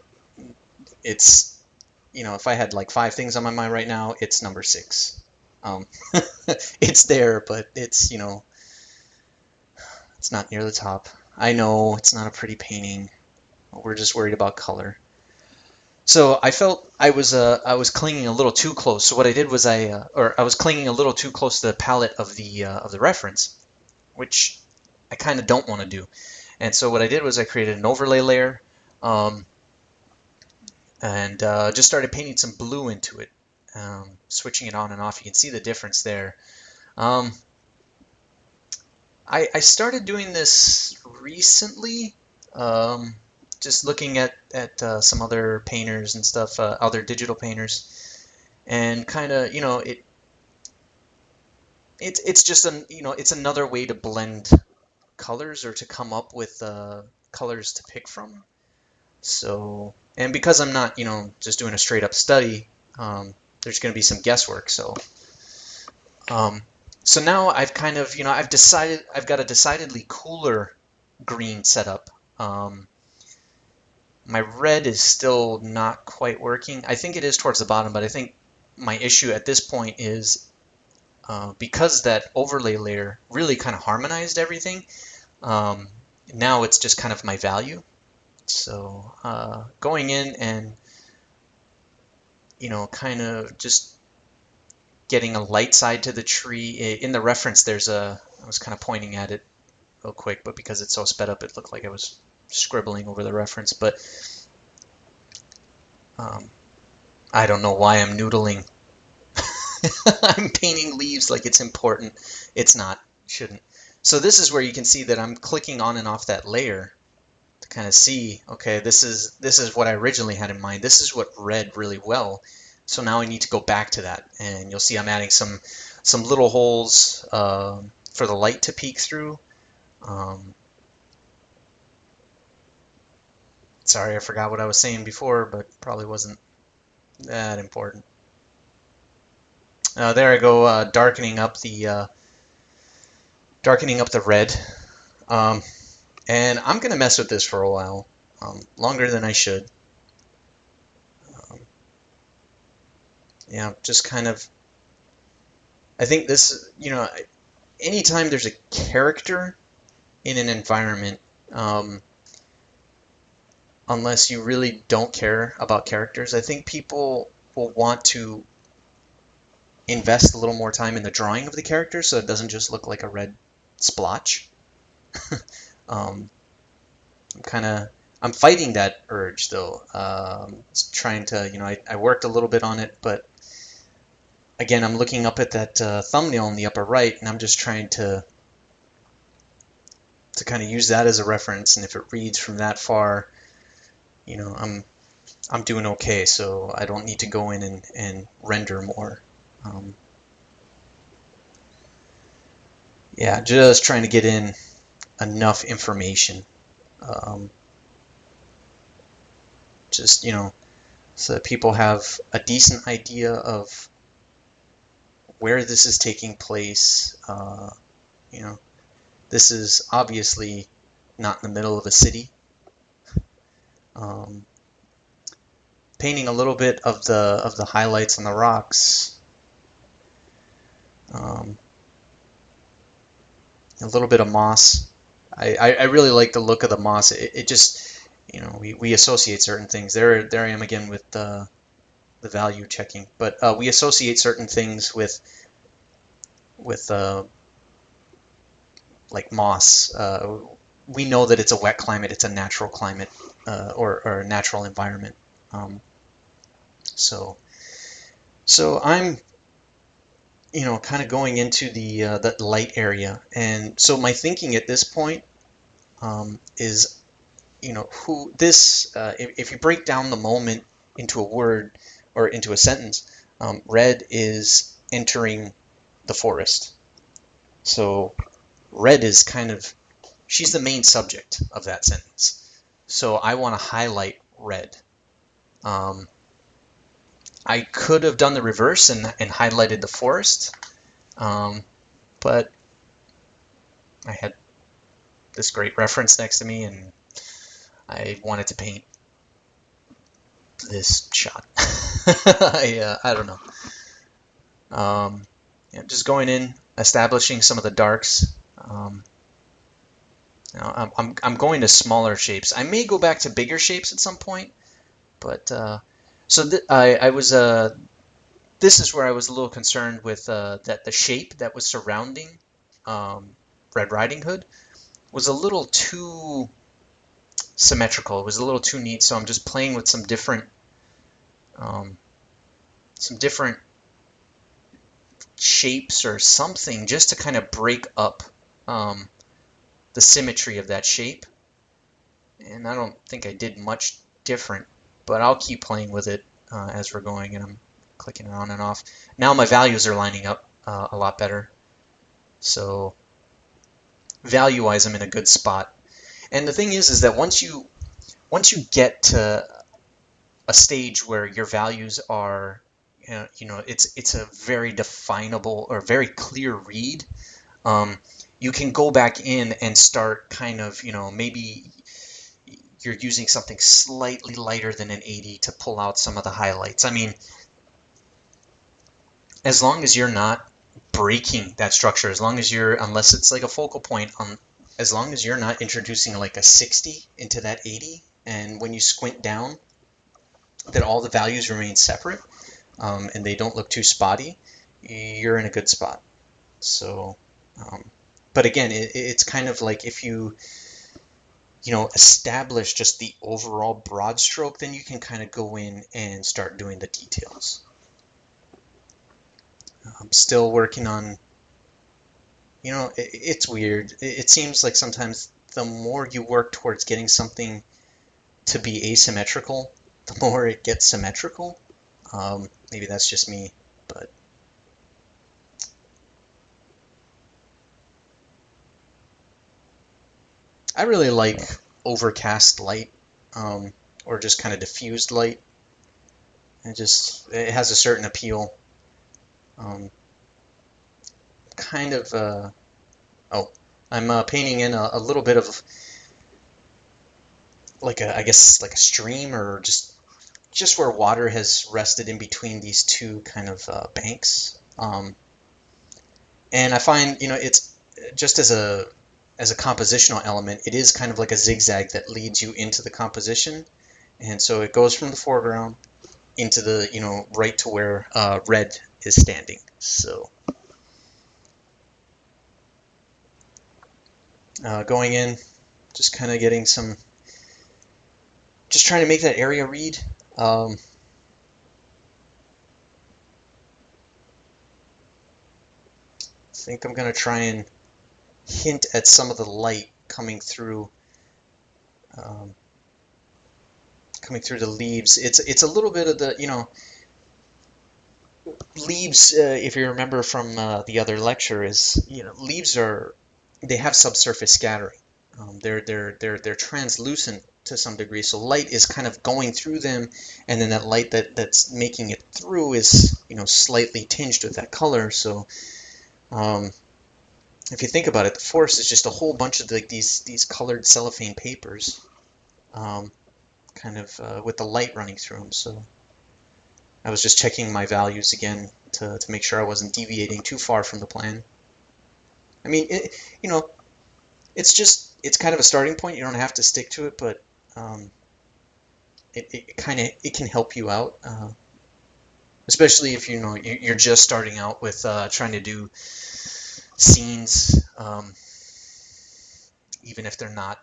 it's, if I had like 5 things on my mind right now, it's number 6. Um, it's there, but it's not near the top. I know it's not a pretty painting. We're just worried about color. So I felt I was clinging a little too close. So what I did was I was clinging a little too close to the palette of the reference, which I kind of don't want to do. And so what I did was I created an overlay layer, um, and just started painting some blue into it, switching it on and off. You can see the difference there. Um, I started doing this recently, just looking at some other painters and stuff, other digital painters, and kind of, it's just it's another way to blend colors or to come up with colors to pick from. So, and because I'm not, just doing a straight up study, there's going to be some guesswork. Um, so now I've kind of, I've decided I've got a decidedly cooler green setup. My red is still not quite working. I think it is towards the bottom, but I think my issue at this point is because that overlay layer really kind of harmonized everything. Um, Now it's just kind of my value. So going in and kind of just getting a light side to the tree. In the reference, I was kind of pointing at it real quick, but because it's so sped up, it looked like I was scribbling over the reference. But um, I don't know why I'm noodling. I'm painting leaves like it's important. It's not. Shouldn't. So this is where you can see that I'm clicking on and off that layer to kind of see, okay, this is what I originally had in mind. This is what read really well. So now I need to go back to that, and you'll see I'm adding some little holes for the light to peek through. Um, Sorry, I forgot what I was saying before, but probably wasn't that important. There I go, darkening up the red, um, and I'm gonna mess with this for a while, longer than I should. Um, yeah, just kind of. I think this, anytime there's a character in an environment, unless you really don't care about characters, I think people will want to invest a little more time in the drawing of the character so it doesn't just look like a red splotch. um, I'm fighting that urge still. Trying to, I worked a little bit on it, but again, I'm looking up at that thumbnail in the upper right, and I'm just trying to kind of use that as a reference. And if it reads from that far, I'm doing okay. So I don't need to go in and render more. Yeah, just trying to get in enough information. Um, just so that people have a decent idea of where this is taking place. You know, this is obviously not in the middle of a city. Um, Painting a little bit of the highlights on the rocks. Um, a little bit of moss. I really like the look of the moss. It just, we associate certain things. There I am again with the value checking, but we associate certain things with like moss. We know that it's a wet climate, it's a natural climate, or a natural environment. Um, so I'm kind of going into the that light area, and so my thinking at this point is who this if you break down the moment into a word or into a sentence, Red is entering the forest. So Red is kind of, she's the main subject of that sentence. So I want to highlight Red. I could have done the reverse and highlighted the forest, but I had this great reference next to me, and I wanted to paint this shot. I don't know. Yeah, just going in, establishing some of the darks. I'm going to smaller shapes. I may go back to bigger shapes at some point, but so I was this is where I was a little concerned with that the shape that was surrounding um, Red Riding Hood was a little too symmetrical. It was a little too neat, so I'm just playing with um, some different shapes or something just to kind of break up um, the symmetry of that shape. And I don't think I did much different, but I'll keep playing with it as we're going, and I'm clicking it on and off. Now my values are lining up a lot better, so value-wise I'm in a good spot. And the thing is that once you get to a stage where your values are, it's a very definable or very clear read, you can go back in and start kind of, maybe you're using something slightly lighter than an 80 to pull out some of the highlights. I mean, as long as you're not breaking that structure, as long as unless it's like a focal point, as long as you're not introducing like a 60 into that 80, and when you squint down, that all the values remain separate, and they don't look too spotty, you're in a good spot. So, but again, it's kind of like if you establish just the overall broad stroke, then you can kind of go in and start doing the details. I'm still working on, it's weird. It seems like sometimes the more you work towards getting something to be asymmetrical, the more it gets symmetrical. Maybe that's just me, but I really like overcast light, or just kind of diffused light. It has a certain appeal. Kind of, I'm painting in a little bit of I guess like a stream, or just where water has rested in between these two kind of banks. And I find, it's just as a compositional element, it is kind of like a zigzag that leads you into the composition. And so it goes from the foreground into the, right to where red is standing. So going in, just kind of getting just trying to make that area read. I think I'm going to try and hint at some of the light coming through the leaves. It's a little bit of the, leaves, if you remember from the other lecture, is, leaves they have subsurface scattering. They're translucent to some degree, so light is kind of going through them, and then that light that's making it through is, slightly tinged with that color. So if you think about it, the forest is just a whole bunch of like these colored cellophane papers, kind of with the light running through them. So I was just checking my values again to make sure I wasn't deviating too far from the plan. I mean, it's kind of a starting point. You don't have to stick to it, but it can help you out, especially if you're just starting out with trying to do scenes, even if they're not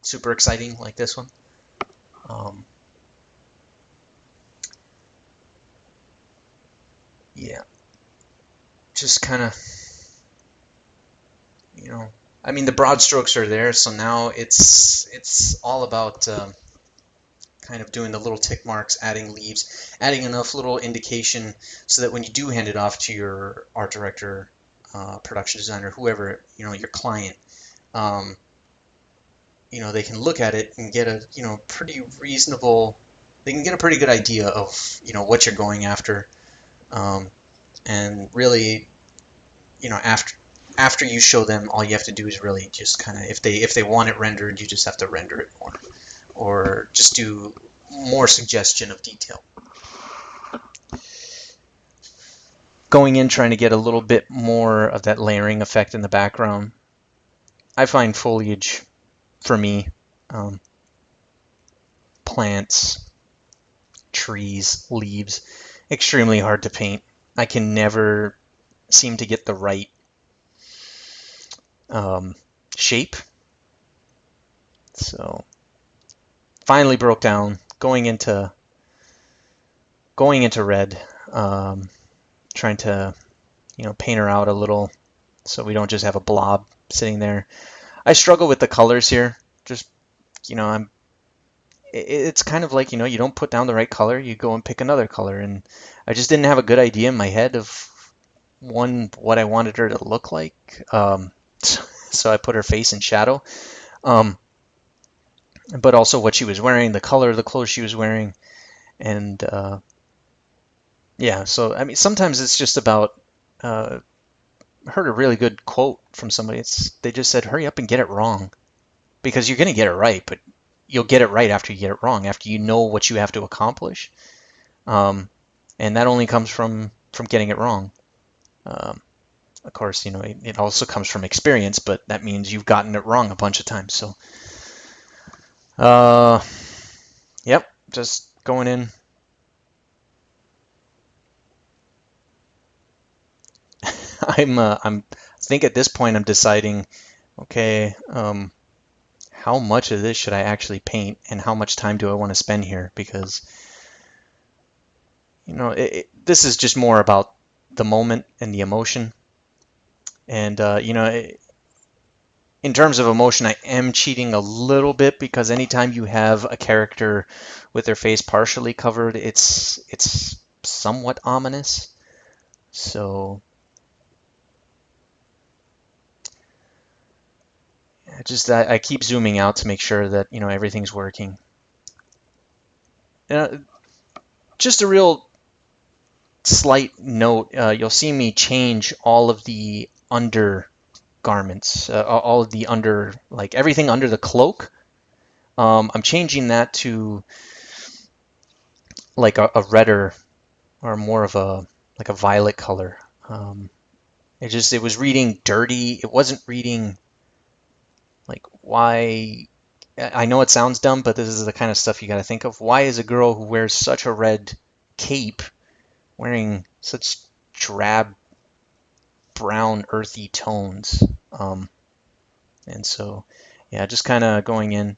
super exciting like this one. Yeah, just kind of, I mean, the broad strokes are there, so now it's all about kind of doing the little tick marks, adding leaves, adding enough little indication so that when you do hand it off to your art director, production designer, whoever, your client, they can look at it and get a, pretty reasonable, they can get a pretty good idea of, what you're going after. And really, after you show them, all you have to do is really just kind of, if they want it rendered, you just have to render it or just do more suggestion of detail. Going in, trying to get a little bit more of that layering effect in the background. I find foliage, for me, um, plants, trees, leaves, extremely hard to paint. I can never seem to get the right um, shape. So finally broke down going into red, trying to paint her out a little so we don't just have a blob sitting there. I struggle with the colors here. Just I'm it's kind of like you don't put down the right color, you go and pick another color, and I just didn't have a good idea in my head of what I wanted her to look like. So I put her face in shadow, um, but also what she was wearing, the color of the clothes she was wearing, and yeah. So I mean, sometimes it's just about. I heard a really good quote from somebody. They just said, "Hurry up and get it wrong, because you're going to get it right, but you'll get it right after you get it wrong, after you know what you have to accomplish." And that only comes from getting it wrong. Of course, it also comes from experience, but that means you've gotten it wrong a bunch of times. So, uh, yep, just going in. I think at this point I'm deciding, okay, how much of this should I actually paint, and how much time do I want to spend here? Because this is just more about the moment and the emotion. And in terms of emotion, I am cheating a little bit, because anytime you have a character with their face partially covered, it's somewhat ominous. So I keep zooming out to make sure that everything's working. Uh, just a real slight note: you'll see me change all of the undergarments, all of the like everything under the cloak. I'm changing that to like a redder, or more of a like a violet color. It was reading dirty. It wasn't reading like, why. I know it sounds dumb, but this is the kind of stuff you got to think of. Why is a girl who wears such a red cape wearing such drab, brown, earthy tones? And so, yeah, just kind of going in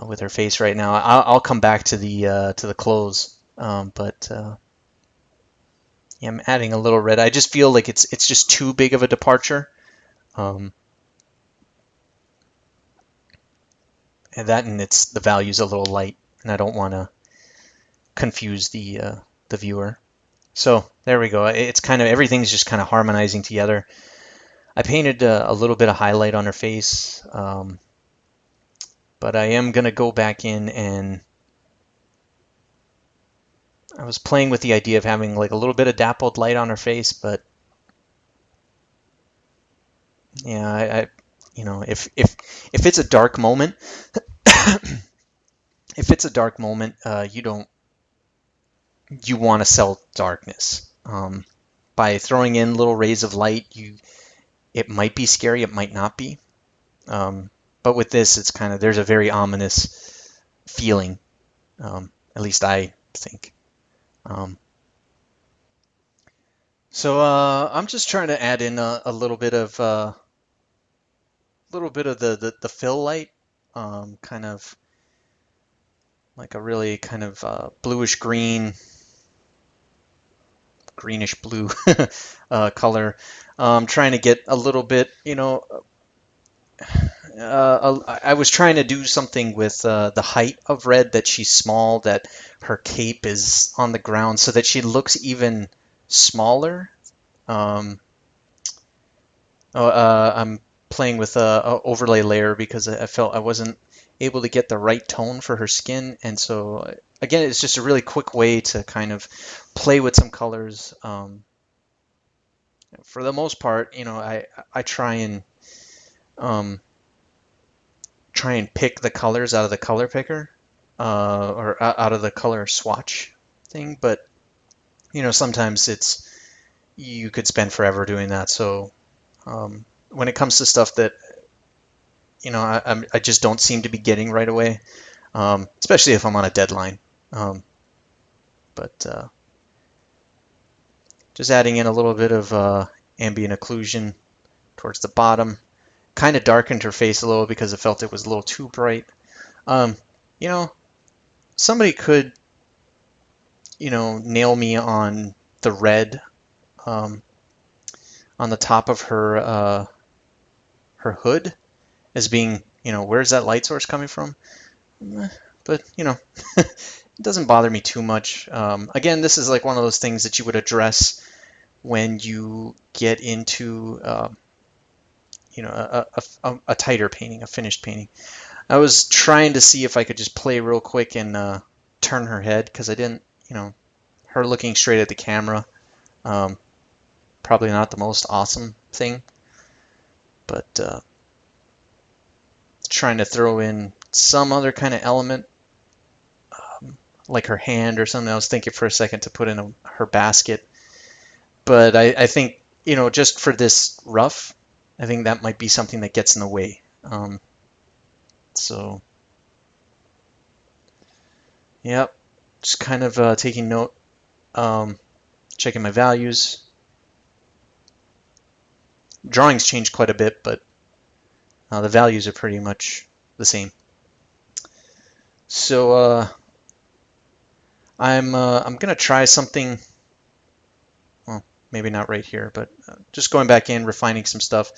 with her face right now. I'll come back to the clothes, but yeah, I'm adding a little red. I just feel like it's just too big of a departure. Um, and it's the value's a little light, and I don't want to confuse the viewer. So there we go. It's kind of everything's just kind of harmonizing together. I painted a little bit of highlight on her face, but I am gonna go back in, and I was playing with the idea of having like a little bit of dappled light on her face, but yeah, if it's a dark moment, if it's a dark moment, you want to sell darkness. By throwing in little rays of light, it might be scary, it might not be. But with this, it's kind of there's a very ominous feeling. At least I think. Um, so I'm just trying to add in a little bit of the fill light, kind of like a really kind of bluish green, greenish blue color. Trying to get a little bit, I was trying to do something with the height of red, that she's small, that her cape is on the ground, so that she looks even smaller. Um, I'm playing with a overlay layer, because I felt I wasn't able to get the right tone for her skin, and so again, it's just a really quick way to kind of play with some colors. For the most part, I try and um, try and pick the colors out of the color picker, or out of the color swatch thing. But sometimes you could spend forever doing that. So when it comes to stuff that I just don't seem to be getting right away, especially if I'm on a deadline. But just adding in a little bit of ambient occlusion towards the bottom. Kind of darkened her face a little because I felt it was a little too bright. Um, you know, Somebody could, nail me on the red um, on the top of her hood as being, where's that light source coming from? But, it doesn't bother me too much. Again, this is like one of those things that you would address when you get into, a tighter painting, a finished painting. I was trying to see if I could just play real quick and turn her head because I didn't, her looking straight at the camera, probably not the most awesome thing, but trying to throw in some other kind of element, like her hand or something. I was thinking for a second to put in her basket, but I think, just for this rough, I think that might be something that gets in the way. So, yep, just kind of taking note, checking my values. Drawings change quite a bit, but the values are pretty much the same. So I'm gonna try something. Well, maybe not right here, but just going back in, refining some stuff.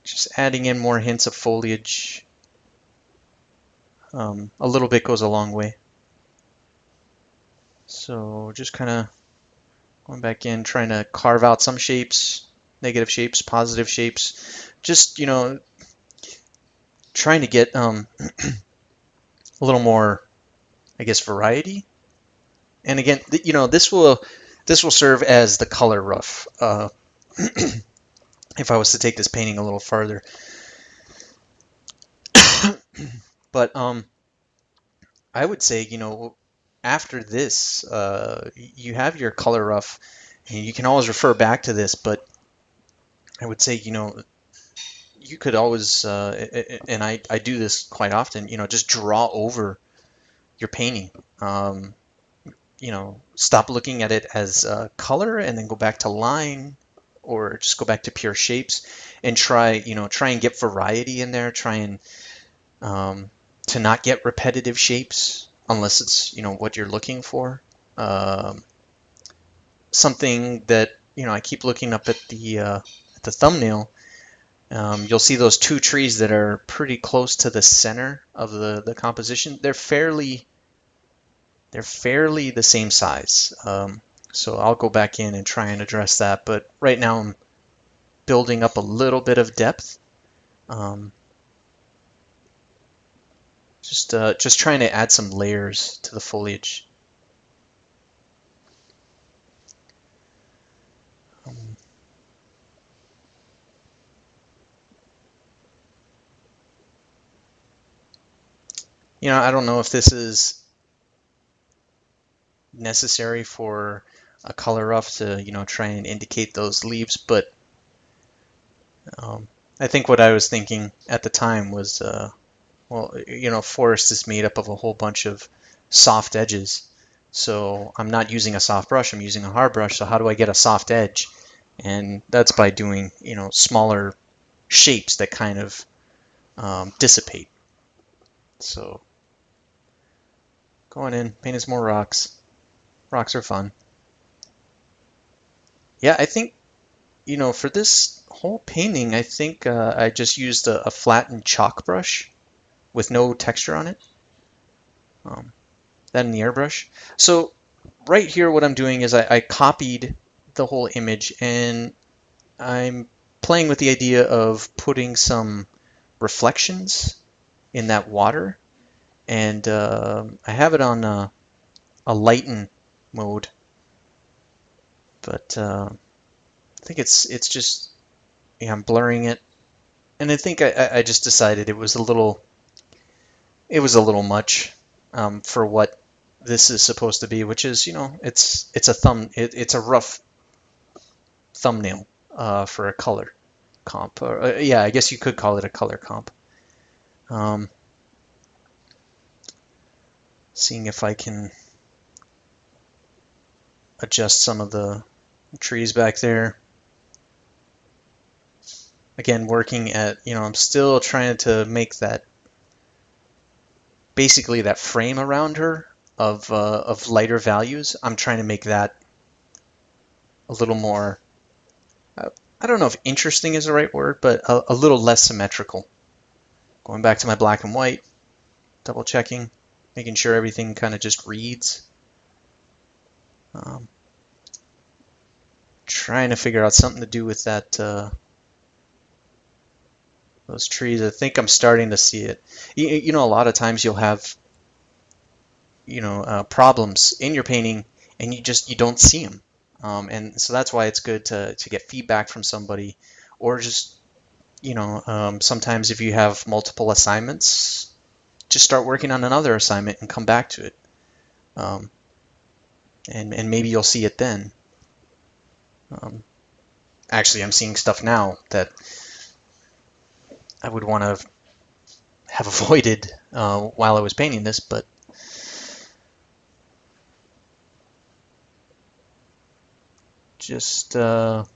Just adding in more hints of foliage. A little bit goes a long way. So just kind of going back in, trying to carve out some shapes, negative shapes, positive shapes. Just, trying to get a little more, I guess, variety. And again, this will serve as the color rough. If I was to take this painting a little farther. But I would say, after this, you have your color rough, and you can always refer back to this. But I would say, you could always, and I do this quite often, just draw over your painting. Stop looking at it as color and then go back to line, or just go back to pure shapes and try and get variety in there. Try and to not get repetitive shapes unless it's what you're looking for. Something that I keep looking up at the thumbnail. You'll see those two trees that are pretty close to the center of the composition. They're fairly the same size. So I'll go back in and try and address that. But right now I'm building up a little bit of depth. Just trying to add some layers to the foliage. I don't know if this is necessary for a color rough to, try and indicate those leaves, but I think what I was thinking at the time was, forest is made up of a whole bunch of soft edges. So I'm not using a soft brush, I'm using a hard brush. So how do I get a soft edge? And that's by doing, smaller shapes that kind of dissipate. So going in, painting some more rocks. Rocks are fun. Yeah, I think, for this whole painting, I think I just used a flattened chalk brush with no texture on it. That in the airbrush. So right here, what I'm doing is I copied the whole image, and I'm playing with the idea of putting some reflections in that water. And I have it on a lighten mode, but I think it's just, I'm blurring it And I think I just decided it was a little much for what this is supposed to be, which is, it's it's a rough thumbnail for a color comp. Or, yeah, I guess you could call it a color comp. Um, Seeing if I can adjust some of the trees back there. Again, working at, I'm still trying to make that, basically that frame around her of lighter values. I'm trying to make that a little more, I don't know if interesting is the right word, but a little less symmetrical. Going back to my black and white, double checking, making sure everything kind of just reads. Trying to figure out something to do with that, those trees. I think I'm starting to see it. A lot of times you'll have, problems in your painting, and you don't see them. And so that's why it's good to get feedback from somebody, or just, sometimes if you have multiple assignments, just start working on another assignment and come back to it. And maybe you'll see it then. Actually, I'm seeing stuff now that I would want to have avoided while I was painting this, but just going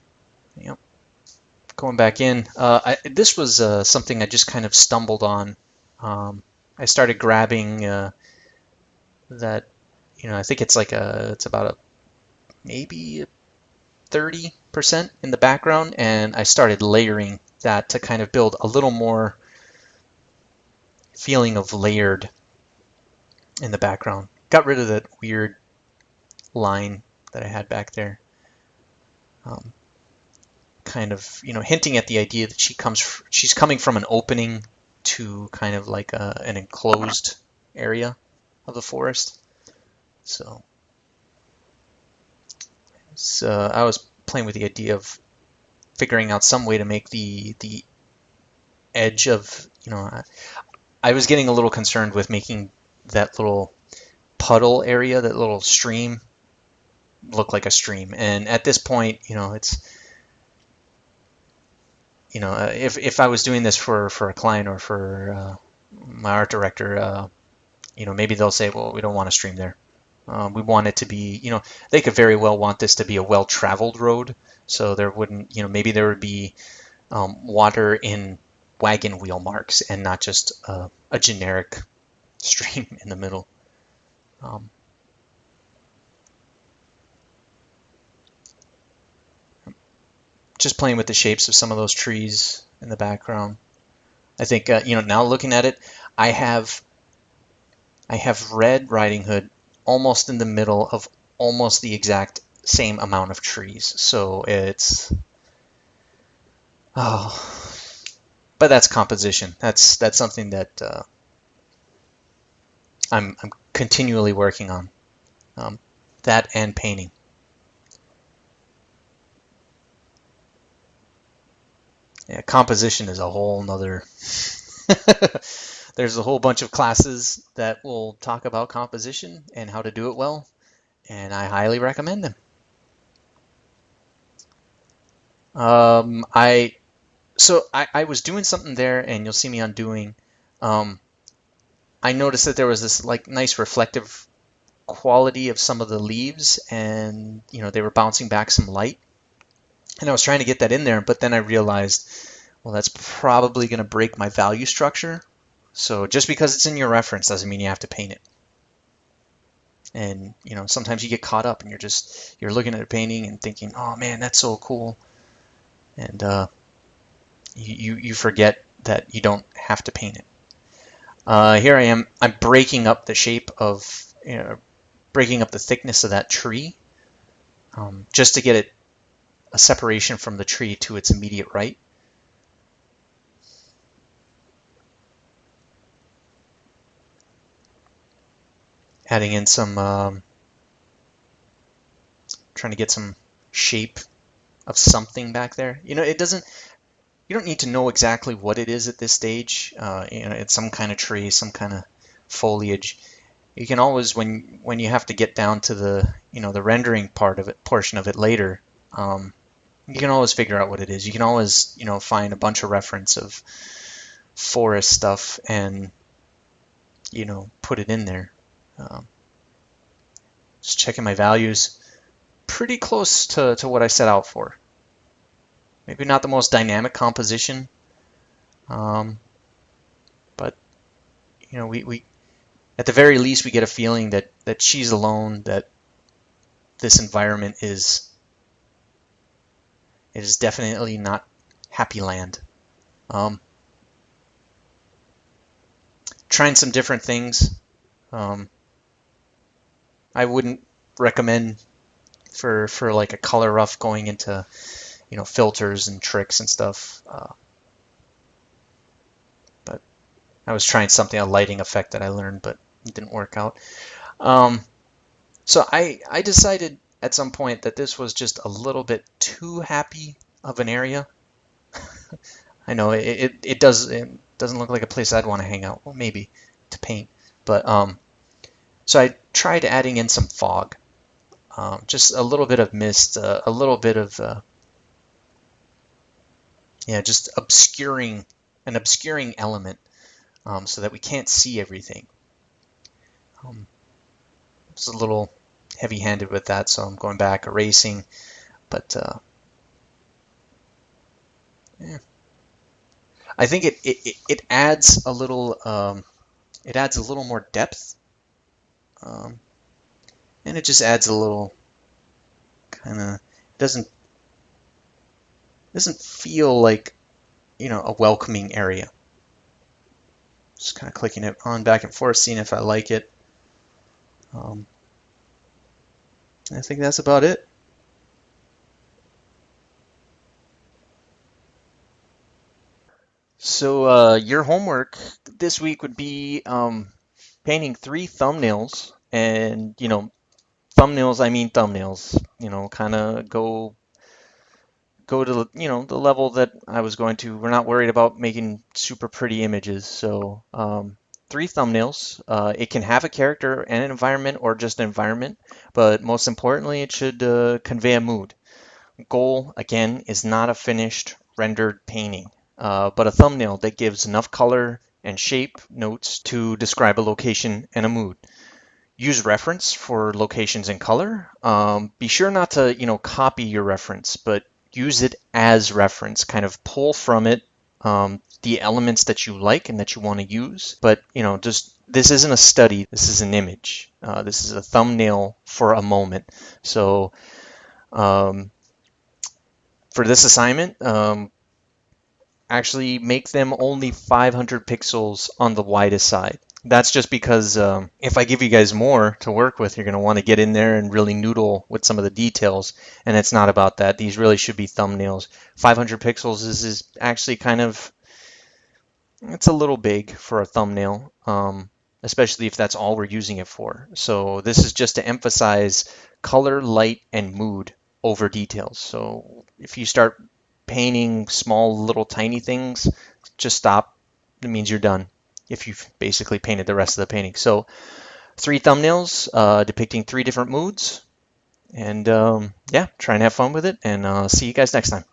back in. This was something I just kind of stumbled on. I started grabbing that, I think it's it's about maybe 30% in the background, and I started layering that to kind of build a little more feeling of layered in the background. Got rid of that weird line that I had back there. Kind of, hinting at the idea that she's coming from an opening to kind of like an enclosed area of the forest. So I was playing with the idea of figuring out some way to make the edge of, I was getting a little concerned with making that little puddle area, that little stream, look like a stream. And at this point, it's, if I was doing this for a client or for my art director, maybe they'll say, well, we don't want a stream there. We want it to be, they could very well want this to be a well-traveled road. So there wouldn't, maybe there would be water in wagon wheel marks and not just a generic stream in the middle. Just playing with the shapes of some of those trees in the background. I think, now looking at it, I have Red Riding Hood almost in the middle of almost the exact same amount of trees. So it's, but that's composition. That's something that I'm continually working on. That and painting. Yeah, composition is a whole nother. There's a whole bunch of classes that will talk about composition and how to do it well, and I highly recommend them. I was doing something there, and you'll see me undoing. I noticed that there was this like nice reflective quality of some of the leaves, and they were bouncing back some light. And I was trying to get that in there, but then I realized, well, that's probably going to break my value structure. So just because it's in your reference doesn't mean you have to paint it. And sometimes you get caught up and you're looking at a painting and thinking, oh man, that's so cool. And you forget that you don't have to paint it. Here I am. I'm breaking up the shape of, breaking up the thickness of that tree, just to get it a separation from the tree to its immediate right. Adding in some, trying to get some shape of something back there. It doesn't, You don't need to know exactly what it is at this stage. It's some kind of tree, some kind of foliage. You can always, when you have to get down to the rendering portion of it later, you can always figure out what it is. You can always, find a bunch of reference of forest stuff and, put it in there. Um, just checking my values. Pretty close to what I set out for. Maybe not the most dynamic composition, but we at the very least we get a feeling that she's alone, that this environment is definitely not happy land. Trying some different things. I wouldn't recommend for like a color rough going into filters and tricks and stuff. But I was trying something, a lighting effect that I learned, but it didn't work out. So I decided at some point that this was just a little bit too happy of an area. I know it doesn't look like a place I'd want to hang out. Well, maybe to paint, but so I tried adding in some fog, just a little bit of mist, a little bit of just an obscuring element, so that we can't see everything. It's a little heavy-handed with that, so I'm going back, erasing, but yeah. I think it adds a little more depth, and it just adds a little kind of doesn't feel like a welcoming area. Just kind of clicking it on back and forth, seeing if I like it. I think that's about it. So your homework this week would be painting 3 thumbnails, and thumbnails. I mean thumbnails. Kind of go to the level that I was going to. We're not worried about making super pretty images. So 3 thumbnails. It can have a character and an environment, or just an environment, but most importantly, it should convey a mood. Goal, again, is not a finished rendered painting, but a thumbnail that gives enough color and shape notes to describe a location and a mood. Use reference for locations and color. Be sure not to, copy your reference, but use it as reference. Kind of pull from it the elements that you like and that you want to use. But, just this isn't a study. This is an image. This is a thumbnail for a moment. So for this assignment, actually make them only 500 pixels on the widest side. That's just because if I give you guys more to work with, you're going to want to get in there and really noodle with some of the details, and it's not about that. These really should be thumbnails. 500 pixels is actually it's a little big for a thumbnail, especially if that's all we're using it for. So this is just to emphasize color, light, and mood over details. So if you start painting small little tiny things, just stop. It means you're done if you've basically painted the rest of the painting. So 3 thumbnails depicting 3 different moods, and yeah, try and have fun with it, and see you guys next time.